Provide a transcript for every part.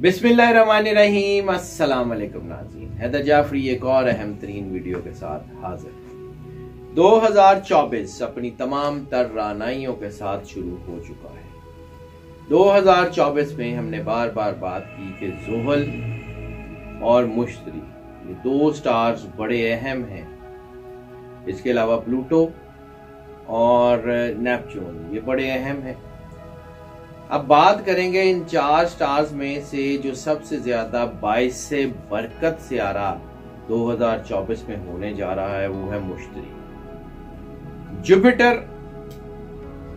बिस्मिल्लाहिर्रहमानिर्रहीम। अस्सलाम वालेकुम नाज़रीन, हैदर जाफरी एक और अहम तरीन वीडियो के साथ हाजिर है। 2024 अपनी तमाम तर रानाइयों के साथ शुरू हो चुका है। 2024 में हमने बार बार बात की कि ज़ुहल और मुश्तरी ये दो स्टार्स बड़े अहम हैं। इसके अलावा प्लूटो और नेपच्यून ये बड़े अहम हैं। अब बात करेंगे इन चार स्टार्स में से जो सबसे ज्यादा बाइस से बरकत से आ रहा 2024 में होने जा रहा है वो है मुश्तरी। जुपिटर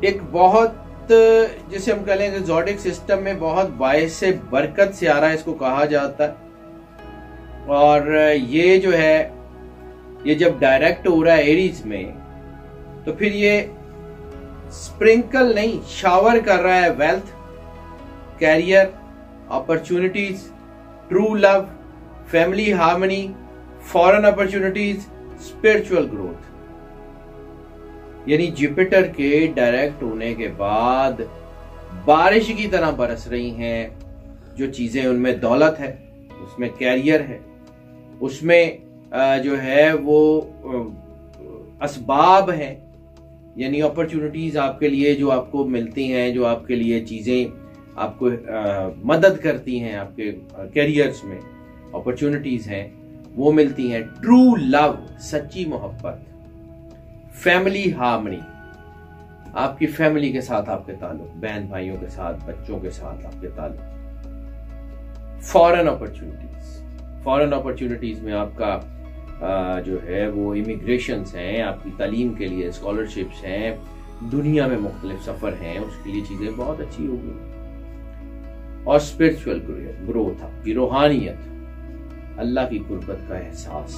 एक बहुत जिसे हम कह लेंगे ज़ोडिक सिस्टम में बहुत बाइस से बरकत से आ रहा है, इसको कहा जाता है। और ये जो है ये जब डायरेक्ट हो रहा है एरीज में तो फिर ये स्प्रिंकल नहीं शावर कर रहा है wealth, career, opportunities, true love, family harmony, foreign opportunities, spiritual growth. यानी जुपिटर के डायरेक्ट होने के बाद बारिश की तरह बरस रही हैं जो चीजें। उनमें दौलत है, उसमें कैरियर है, उसमें जो है वो असबाब हैं, यानी अपॉर्चुनिटीज आपके लिए जो आपको मिलती हैं, जो आपके लिए चीजें आपको मदद करती हैं, आपके कैरियर्स में अपॉर्चुनिटीज हैं वो मिलती हैं। ट्रू लव सच्ची मोहब्बत, फैमिली हार्मनी आपकी फैमिली के साथ आपके ताल्लुक, बहन भाइयों के साथ, बच्चों के साथ आपके ताल्लुक। फॉरेन अपॉर्चुनिटीज में आपका जो है वो इमिग्रेशंस हैं, आपकी तालीम के लिए स्कॉलरशिप्स हैं, दुनिया में मुख्तलिफ सफर हैं, उसके लिए चीजें बहुत अच्छी होगी। और स्पिरिचुअल ग्रोथ, आपकी रूहानियत, अल्लाह की कुर्बत का एहसास,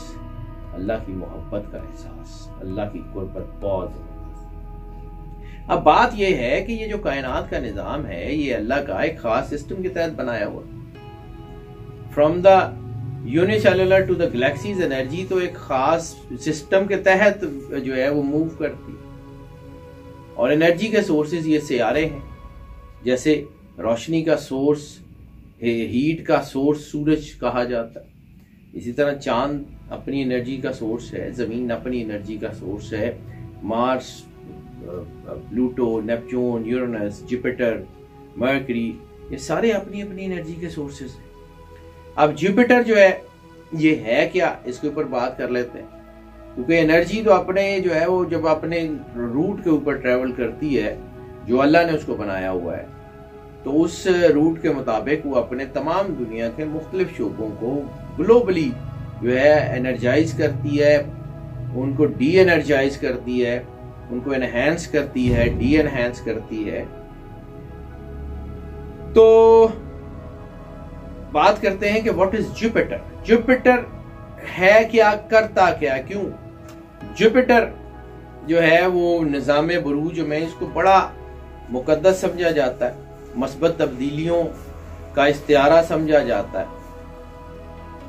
अल्लाह की मोहब्बत का एहसास, अल्लाह की कुर्बत बहुत जबरदस्त। अब बात यह है कि ये जो कायनात का निजाम है ये अल्लाह का एक खास सिस्टम के तहत बनाया हुआ। From the unicellular to the galaxies energy तो एक खास सिस्टम के तहत जो है वो मूव करती है। और एनर्जी के सोर्सेज ये सियारे हैं, जैसे रोशनी का सोर्स, हीट का सोर्स सूरज कहा जाता है। इसी तरह चांद अपनी एनर्जी का सोर्स है, जमीन अपनी एनर्जी का सोर्स है, Mars, Pluto, Neptune, Uranus, Jupiter, mercury ये सारे अपनी अपनी एनर्जी के सोर्सेज हैं। अब जुपिटर जो है ये है क्या, इसके ऊपर बात कर लेते हैं। क्योंकि एनर्जी तो अपने जो है वो जब अपने रूट के ऊपर ट्रेवल करती है जो अल्लाह ने उसको बनाया हुआ है, तो उस रूट के मुताबिक वो अपने तमाम दुनिया के मुख्तलिफ शोबों को ग्लोबली जो है एनर्जाइज करती है, उनको डी एनर्जाइज करती है, उनको एनहेंस करती है, डी एनहेंस करती है। तो बात करते हैं कि व्हाट इज जुपिटर। जुपिटर है क्या, करता क्या, क्यों? जुपिटर जो है वो निज़ाम बुरूज में इसको बड़ा मुकद्दस समझा जाता है, मस्बत तब्दीलियों का इस्तिआरा समझा जाता है।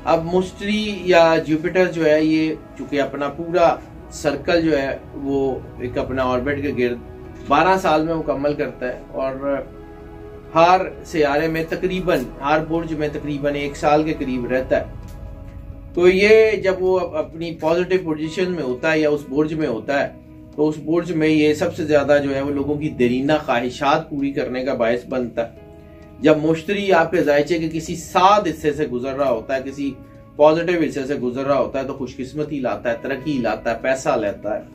अब मुश्तरी या जुपिटर जो है ये चूंकि अपना पूरा सर्कल जो है वो एक अपना ऑर्बिट के गिर्द 12 साल में मुकम्मल करता है और हर सियारे में तकरीबन, हर बुर्ज में तकरीबन 1 साल के करीब रहता है। तो ये जब वो अपनी पॉजिटिव पोजीशन में होता है या उस बुर्ज में होता है तो उस बुर्ज में ये सबसे ज्यादा जो है वो लोगों की दरीना ख्वाहिशात पूरी करने का बायस बनता है। जब मुश्तरी आपके जायचे के किसी साद हिस्से से गुजर रहा होता है, किसी पॉजिटिव हिस्से से गुजर रहा होता है तो खुशकिस्मती लाता है, तरक्की लाता है, पैसा लेता है,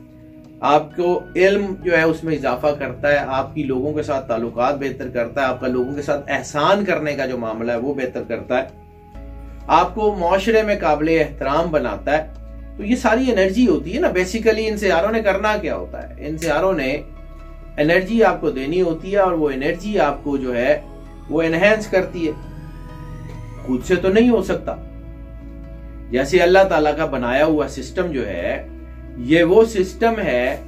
आपको इल्म जो है उसमें इजाफा करता है, आपकी लोगों के साथ ताल्लुकात बेहतर करता है, आपका लोगों के साथ एहसान करने का जो मामला है वो बेहतर करता है, आपको मुआशरे में काबिल एहतराम बनाता है। तो ये सारी एनर्जी होती है ना। बेसिकली इन सियारों ने करना क्या होता है, इन सियारों ने एनर्जी आपको देनी होती है और वो एनर्जी आपको जो है वो एनहेंस करती है। खुद से तो नहीं हो सकता। जैसे अल्लाह ताला का बनाया हुआ सिस्टम जो है ये वो सिस्टम है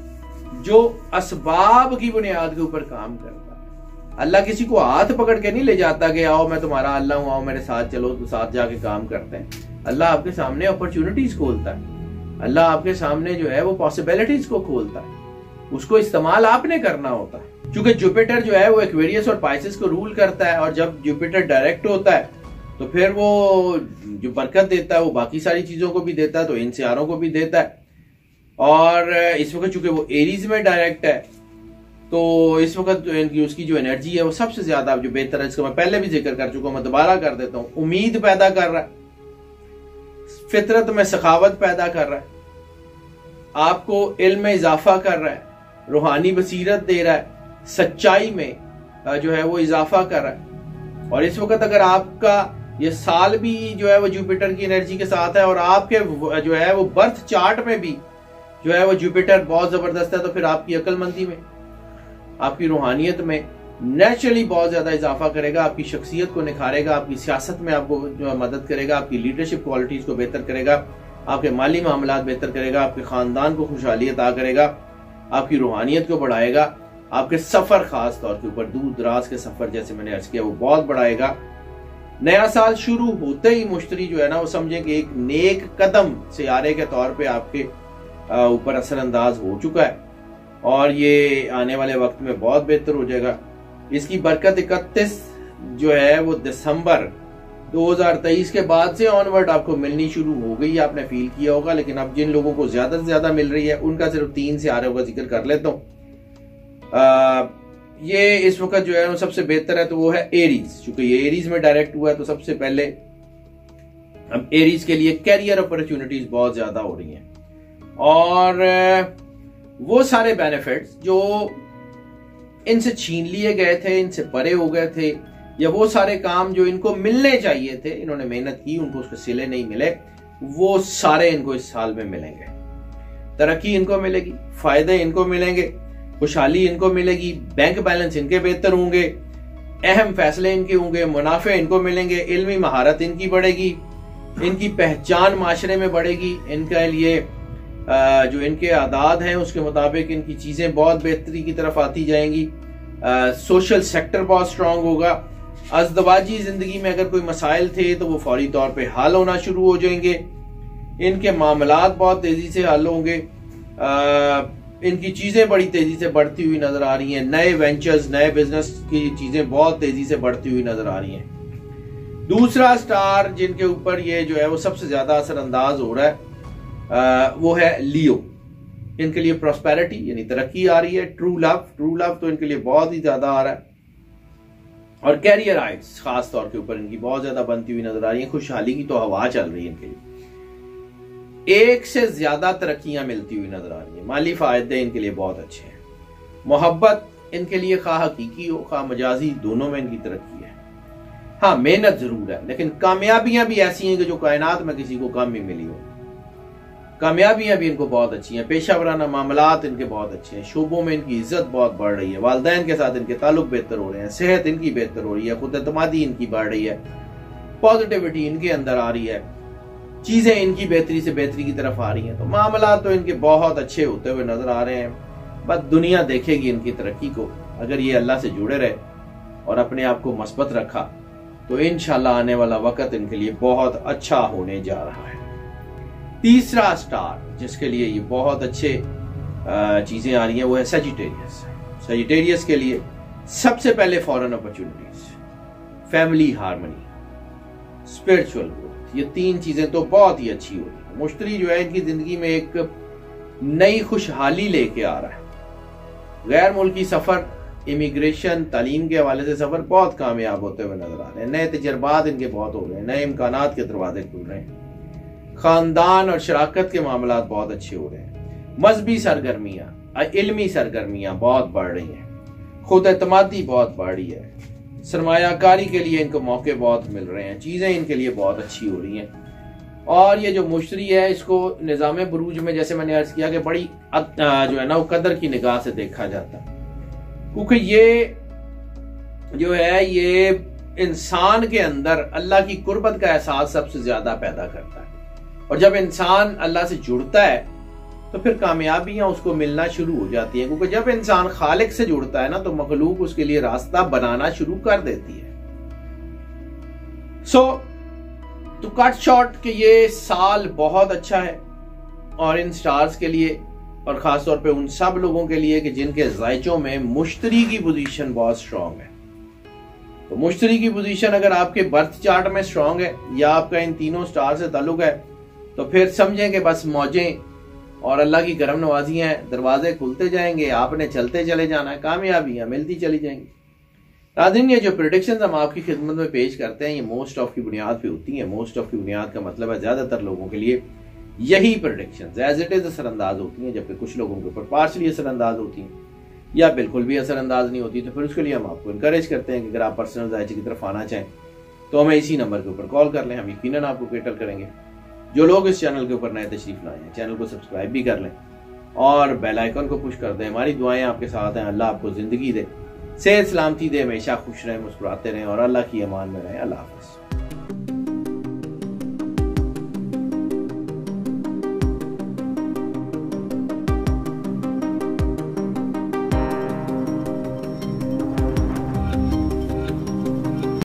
जो असबाब की बुनियाद के ऊपर काम करता है। अल्लाह किसी को हाथ पकड़ के नहीं ले जाता कि आओ मैं तुम्हारा अल्लाह हूं, आओ मेरे साथ चलो, तो साथ जाके काम करते हैं। अल्लाह आपके सामने अपॉर्चुनिटीज खोलता है, अल्लाह आपके सामने जो है वो पॉसिबिलिटीज को खोलता है, उसको इस्तेमाल आपने करना होता है। क्योंकि जुपिटर जो है वो एक्वेरियस और पाइसेस को रूल करता है और जब जुपिटर डायरेक्ट होता है तो फिर वो जो बरकत देता है वो बाकी सारी चीजों को भी देता है, तो इन सियारों को भी देता है। और इस वक्त चूंकि वो एरीज में डायरेक्ट है, तो इस वक्त इनकी उसकी जो एनर्जी है वो सबसे ज्यादा जो बेहतर है, इसका मैं पहले भी जिक्र कर चुका हूं, मैं दोबारा कर देता हूं। उम्मीद पैदा कर रहा है, फितरत में सखावत पैदा कर रहा है, आपको इल्म में इजाफा कर रहा है, रूहानी बसीरत दे रहा है, सच्चाई में जो है वो इजाफा कर रहा है। और इस वक्त अगर आपका ये साल भी जो है वो जुपिटर की एनर्जी के साथ है और आपके जो है वो बर्थ चार्ट में भी जो है वो जुपिटर बहुत जबरदस्त है, तो फिर आपकी अक्लमंदी में, आपकी रूहानियत में नेचुरली बहुत ज्यादा इजाफा करेगा, आपकी शख्सियत को निखारेगा, आपकी सियासत में आपको जो मदद करेगा, आपकी लीडरशिप क्वालिटीज को बेहतर करेगा, आपके माली मामलात बेहतर करेगा, आपके खानदान को खुशहाली अता करेगा, आपकी रूहानियत को बढ़ाएगा, आपके सफर खास तौर के ऊपर दूर दराज के सफर जैसे मैंने अर्ज किया वो बहुत बढ़ाएगा। नया साल शुरू होते ही मुश्तरी जो है ना वो समझें कि एक नेक कदम सियारे के तौर पे आपके ऊपर असरअंदाज हो चुका है और ये आने वाले वक्त में बहुत बेहतर हो जाएगा। इसकी बरकत 31 जो है वो दिसंबर 2023 के बाद से ऑनवर्ड आपको मिलनी शुरू हो गई, आपने फील किया होगा। लेकिन अब जिन लोगों को ज्यादा से ज्यादा मिल रही है उनका सिर्फ 3 सियारों का जिक्र कर लेता हूं। ये इस वक्त जो है वो सबसे बेहतर है तो वो है एरीज, क्योंकि ये एरीज में डायरेक्ट हुआ है, तो सबसे पहले अब एरीज के लिए कैरियर अपॉर्चुनिटीज बहुत ज्यादा हो रही हैं और वो सारे बेनिफिट्स जो इनसे छीन लिए गए थे, इनसे परे हो गए थे, या वो सारे काम जो इनको मिलने चाहिए थे, इन्होंने मेहनत की उनको उसके सिले नहीं मिले, वो सारे इनको इस साल में मिलेंगे। तरक्की इनको मिलेगी, फायदे इनको मिलेंगे, खुशहाली इनको मिलेगी, बैंक बैलेंस इनके बेहतर होंगे, अहम फैसले इनके होंगे, मुनाफे इनको मिलेंगे, इल्मी महारत इनकी बढ़ेगी, इनकी पहचान माशरे में बढ़ेगी, इनके लिए जो इनके आदात हैं उसके मुताबिक इनकी चीजें बहुत बेहतरी की तरफ आती जाएंगी, सोशल सेक्टर बहुत स्ट्रांग होगा, अज़दवाजी जिंदगी में अगर कोई मसाइल थे तो वो फौरी तौर पे हल होना शुरू हो जाएंगे, इनके मामलात बहुत तेजी से हल होंगे, इनकी चीजें बड़ी तेजी से बढ़ती हुई नजर आ रही हैं, नए वेंचर्स, नए बिजनेस की चीजें बहुत तेजी से बढ़ती हुई नजर आ रही हैं। दूसरा स्टार जिनके ऊपर ये जो है वो सबसे ज्यादा असरअंदाज हो रहा है वो है लियो। इनके लिए प्रॉस्पेरिटी यानी तरक्की आ रही है, ट्रू लव तो इनके लिए बहुत ही ज्यादा आ रहा है और कैरियर हाइट्स खास तौर के ऊपर इनकी बहुत ज्यादा बनती हुई नजर आ रही है। खुशहाली की तो हवा चल रही है इनके लिए, एक से ज्यादा तरक्कियां मिलती हुई नजर आ रही है, माली फायदे इनके लिए बहुत अच्छे हैं, मोहब्बत इनके लिए खा हकीकी हो खा मजाजी दोनों में इनकी तरक्की है। हाँ, मेहनत जरूर है लेकिन कामयाबियां भी ऐसी हैं कि जो कायनात में किसी को कम ही मिली हो। कामयाबियां भी इनको बहुत अच्छी हैं, पेशा वराना मामलात इनके बहुत अच्छे हैं, शोबों में इनकी इज्जत बहुत बढ़ रही है, वालिदैन के साथ इनके ताल्लुक बेहतर हो रहे हैं, सेहत इनकी बेहतर हो रही है, खुद एतमादी इनकी बढ़ रही है, पॉजिटिविटी इनके अंदर आ रही है, चीजें इनकी बेहतरी से बेहतरी की तरफ आ रही हैं। तो मामलात तो इनके बहुत अच्छे होते हुए नजर आ रहे हैं। बस दुनिया देखेगी इनकी तरक्की को, अगर ये अल्लाह से जुड़े रहे और अपने आप को मस्बत रखा तो इंशाल्लाह आने वाला वक्त इनके लिए बहुत अच्छा होने जा रहा है। तीसरा स्टार जिसके लिए ये बहुत अच्छे चीजें आ रही हैं वो है सजिटेरियस। सजिटेरियस के लिए सबसे पहले foreign opportunities, family harmony, spiritual growth, ये 3 चीजें तो बहुत ही अच्छी हो रही है। मुश्तरी जो है इनकी जिंदगी में एक नई खुशहाली लेके आ रहा है। गैर मुल्की सफर, इमिग्रेशन, तालीम के हवाले से सफर बहुत कामयाब होते हुए नजर आ रहे हैं, नए तजर्बात इनके बहुत हो रहे हैं, नए इम्कानात के दरवाजे खुल रहे हैं, खानदान और शराकत के मामलात बहुत अच्छे हो रहे हैं, मजहबी सरगर्मियां, इल्मी सरगर्मियां बहुत बढ़ रही हैं, खुद एतमादी बहुत बढ़ रही है, सरमायाकारी के लिए इनको मौके बहुत मिल रहे हैं, चीजें इनके लिए बहुत अच्छी हो रही हैं। और ये जो मुश्तरी है इसको निज़ाम बुरूज में जैसे मैंने अर्ज किया कि बड़ी जो है ना वो कदर की निगाह से देखा जाता है, क्योंकि ये जो है ये इंसान के अंदर अल्लाह की कुर्बत का एहसास सबसे ज्यादा पैदा करता है। और जब इंसान अल्लाह से जुड़ता है तो फिर कामयाबियां उसको मिलना शुरू हो जाती हैं, क्योंकि जब इंसान खालिक से जुड़ता है ना तो मखलूक उसके लिए रास्ता बनाना शुरू कर देती है। तो कट शॉर्ट कि ये साल बहुत अच्छा है और इन स्टार्स के लिए और खासतौर पे उन सब लोगों के लिए कि जिनके जायचों में मुश्तरी की पोजीशन बहुत स्ट्रांग है। तो मुश्तरी की पोजीशन अगर आपके बर्थ चार्ट में स्ट्रांग है या आपका इन तीनों स्टार से ताल्लुक है तो फिर समझें कि बस मौजें और अल्लाह की करम नवाजियां हैं, दरवाजे खुलते जाएंगे, आपने चलते चले जाना है, कामयाबियां मिलती चली जाएंगी। नाज़रीन, ये जो प्रेडिक्शंस हम आपकी खिदमत में पेश करते हैं ये मोस्ट ऑफ की बुनियाद पे होती हैं। मोस्ट ऑफ की बुनियाद का मतलब है ज्यादातर लोगों के लिए यही प्रेडिक्शंस एज इट इज असरअंदाज होती हैं, जबकि कुछ लोगों के ऊपर पार्शली असरअंदाज होती हैं या बिल्कुल भी असरअंदाज नहीं होती। तो फिर उसके लिए हम आपको इनकरेज करते हैं कि अगर आप पर्सनल जायजे की तरफ आना चाहें तो हमें इसी नंबर के ऊपर कॉल कर लें, हम यकीनन आपको केटर करेंगे। जो लोग इस चैनल के ऊपर नए तशरीफ लाए हैं चैनल को सब्सक्राइब भी कर लें और बेल आइकन को पुश कर दें। हमारी दुआएं आपके साथ हैं। अल्लाह आपको जिंदगी दे, सेहत सलामती दे, हमेशा खुश रहें, मुस्कुराते रहें और अल्लाह की अमान में रहें। अल्लाह हाफ़िज़।